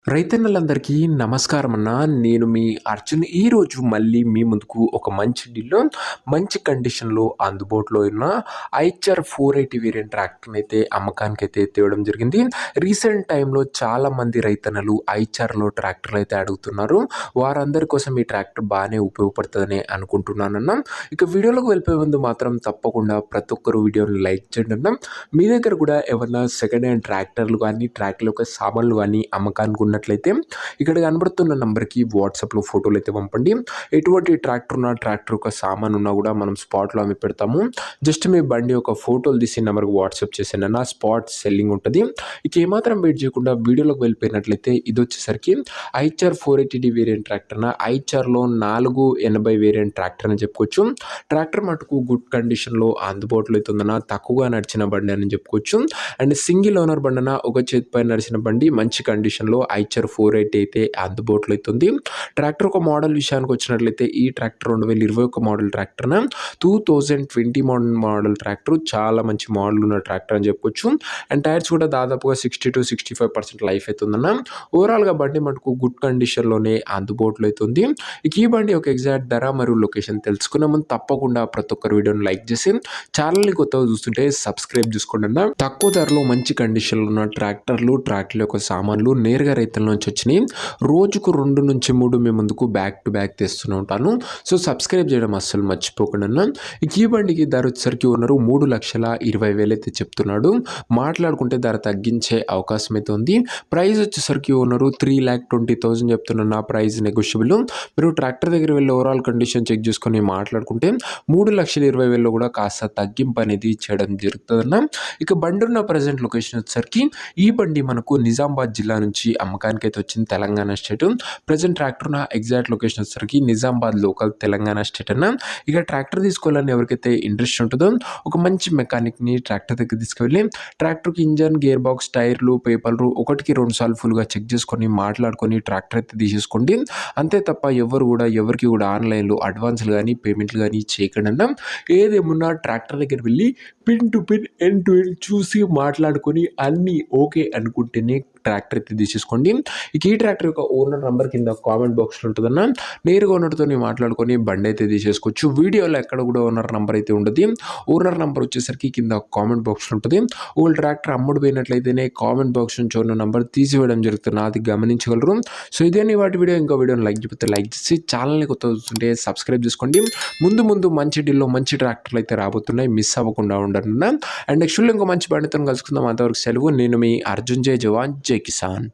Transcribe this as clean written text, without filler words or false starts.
రైతన్నలందరికీ నమస్కారం అన్న. నేను మీ అర్జున్. ఈరోజు మళ్ళీ మీ ముందుకు ఒక మంచి డీల్‌లో, మంచి కండిషన్‌లో అందుబాటులో ఉన్న ఐచర్ 480 వేరియంట్ ట్రాక్టర్‌ని అయితే అమ్మకానికైతే తేవడం జరిగింది. రీసెంట్ టైమ్‌లో చాలామంది రైతన్నలు ఐచర్‌లో ట్రాక్టర్లు అయితే అడుగుతున్నారు. వారందరి కోసం ఈ ట్రాక్టర్ బాగానే ఉపయోగపడుతుందని అనుకుంటున్నానన్న. ఇక వీడియోలోకి వెళ్ళిపోయే ముందు మాత్రం తప్పకుండా ప్రతి ఒక్కరు వీడియోని లైక్ చేయండి అన్న. మీ దగ్గర కూడా ఏమన్నా సెకండ్ హ్యాండ్ ట్రాక్టర్లు కానీ, ట్రాక్టర్ యొక్క సామాన్లు కానీ అమ్మకానికి ఉన్నట్లయితే ఇక్కడ కనబడుతున్న నంబర్‌కి వాట్సాప్‌లో ఫోటోలు అయితే పంపండి. ఎటువంటి ట్రాక్టర్ ఉన్నా, ట్రాక్టర్ యొక్క సామాను ఉన్నా కూడా మనం స్పాట్‌లో అమ్మి పెడతాము. జస్ట్ మీ బండి యొక్క ఫోటోలు తీసి నంబర్‌కి వాట్సాప్ చేసేయండి అన్న. స్పాట్ సెల్లింగ్ ఉంటుంది. ఇక ఏమాత్రం వెయిట్ చేయకుండా వీడియోలోకి వెళ్ళిపోయినట్లయితే ఇది వచ్చేసరికి ఐచర్ 480 వేరియంట్ ట్రాక్టర్ అన్న. ఐచర్‌లో 480 వేరియంట్ ట్రాక్టర్ అని చెప్పుకోవచ్చు. ట్రాక్టర్ మటుకు గుడ్ కండిషన్‌లో అందుబాటులో అయితే ఉందన్న. తక్కువగా నడిచిన బండి అని చెప్పుకోవచ్చు. అండ్ సింగిల్ ఓనర్ బండి అన్న. ఒక చేతిపై నడిచిన బండి మంచి కండిషన్‌లో ఐచర్ 480 అయితే అందుబాటులో అవుతుంది. ట్రాక్టర్ ఒక మోడల్ విషయానికి వచ్చినట్లయితే ఈ ట్రాక్టర్ 2021 మోడల్ ట్రాక్టర్ అన్న. 2020 మోడల్ ట్రాక్టర్ చాలా మంచి మోడల్ ఉన్న ట్రాక్టర్ అని చెప్పుకోవచ్చు. అండ్ టైర్స్ కూడా దాదాపుగా 60-65% లైఫ్ అవుతుందన్న. ఓవరాల్‌గా బండి మటుకు గుడ్ కండిషన్‌లోనే అందుబాటులో అవుతుంది. ఇక ఈ బండి యొక్క ఎగ్జాక్ట్ ధర మరియు లొకేషన్ తెలుసుకునే ముందు తప్పకుండా ప్రతి ఒక్కరు వీడియోని లైక్ చేసి ఛానల్ని కొత్తగా చూస్తుంటే సబ్స్క్రైబ్ చేసుకోండి అన్న. తక్కువ ధరలో మంచి కండిషన్లో ఉన్న ట్రాక్టర్ల యొక్క సామాన్లు నేరుగా రైతుల నుంచి వచ్చినాయి. రోజుకు 2-3 మీ ముందుకు బ్యాక్ టు బ్యాక్ తెస్తూనే ఉంటాను. సో సబ్స్క్రైబ్ చేయడం అస్సలు మర్చిపోకుండా అన్న. ఇక ఈ బండికి ధర వచ్చేసరికి ఉన్నారు 3,20,000 అయితే చెప్తున్నాడు. మాట్లాడుకుంటే ధర తగ్గించే అవకాశం అయితే ఉంది. ప్రైస్ వచ్చేసరికి ఉన్నారు 3,20,000 చెప్తున్నా. Price negotiable. మీరు ట్రాక్టర్ దగ్గర వెళ్ళి ఓవరాల్ కండిషన్ చెక్ చేసుకొని మాట్లాడుకుంటే 3,20,000 కూడా కాస్త తగ్గింపు అనేది చేయడం జరుగుతుందన్న. ఇక బండి ఉన్న ప్రజెంట్ లొకేషన్ వచ్చేసరికి ఈ బండి మనకు నిజామాబాద్ జిల్లా నుంచి అమ్మకానికి అయితే వచ్చింది. తెలంగాణ స్టేట్. ప్రజెంట్ ట్రాక్టర్ ఉన్న ఎగ్జాక్ట్ లొకేషన్ వచ్చేసరికి నిజామాబాద్ లోకల్ తెలంగాణ స్టేట్ అన్న. ఇక ట్రాక్టర్ తీసుకోవాలని ఎవరికైతే ఇంట్రెస్ట్ ఉంటుందో ఒక మంచి మెకానిక్ని ట్రాక్టర్ దగ్గర తీసుకువెళ్ళి ట్రాక్టర్కి ఇంజన్, గేర్ బాక్స్, టైర్లు, పేపర్లు ఒకటికి 2 సార్లు ఫుల్గా చెక్ చేసుకొని మాట్లాడుకొని ట్రాక్టర్ అయితే తీసేసుకోండి. అంతే తప్ప ఎవరికి కూడా ఆన్లైన్లో అడ్వాన్స్లు కానీ పేమెంట్లు కానీ చేయకండి అన్న. ఏదేమున్నా ట్రాక్టర్ దగ్గర వెళ్ళి pin to pin, end to end చూసి మాట్లాడుకొని అన్నీ ఓకే అనుకుంటేనే ట్రాక్టర్ అయితే తీసేసుకోండి. ఇక ఈ ట్రాక్టర్ యొక్క ఓనర్ నెంబర్ కింద కామెంట్ బాక్స్లో ఉంటుందన్న. నేరుగా ఓనర్తో మాట్లాడుకొని బండి అయితే తీసేసుకోవచ్చు. వీడియోలో ఎక్కడ కూడా ఓనర్ నెంబర్ అయితే ఉండదు. ఓనర్ నెంబర్ వచ్చేసరికి కింద కామెంట్ బాక్స్లో ఉంటుంది. ఒకవేళ ట్రాక్టర్ అమ్ముడు పోయినట్లయితేనే కామెంట్ బాక్స్ నుంచి ఓనర్ నెంబర్ తీసివేయడం జరుగుతుంది. అది గమనించగలరు. సో ఇదేని వాటి వీడియో. ఇంకో వీడియోని లైక్ చెప్తే లైక్ చేసి ఛానల్ని కొత్త చూస్తుంటే సబ్స్క్రైబ్ చేసుకోండి. ముందు మంచి డీల్లో మంచి ట్రాక్టర్లు అయితే రాబోతున్నాయి. మిస్ అవ్వకుండా ఉండండి. అండ్ నెక్స్ట్ ఇంకో మంచి బండితో కలుసుకుందాం. అంతవరకు సెలవు. నేను మీ అర్జున్ జై జవాన్ జై కిసాన్.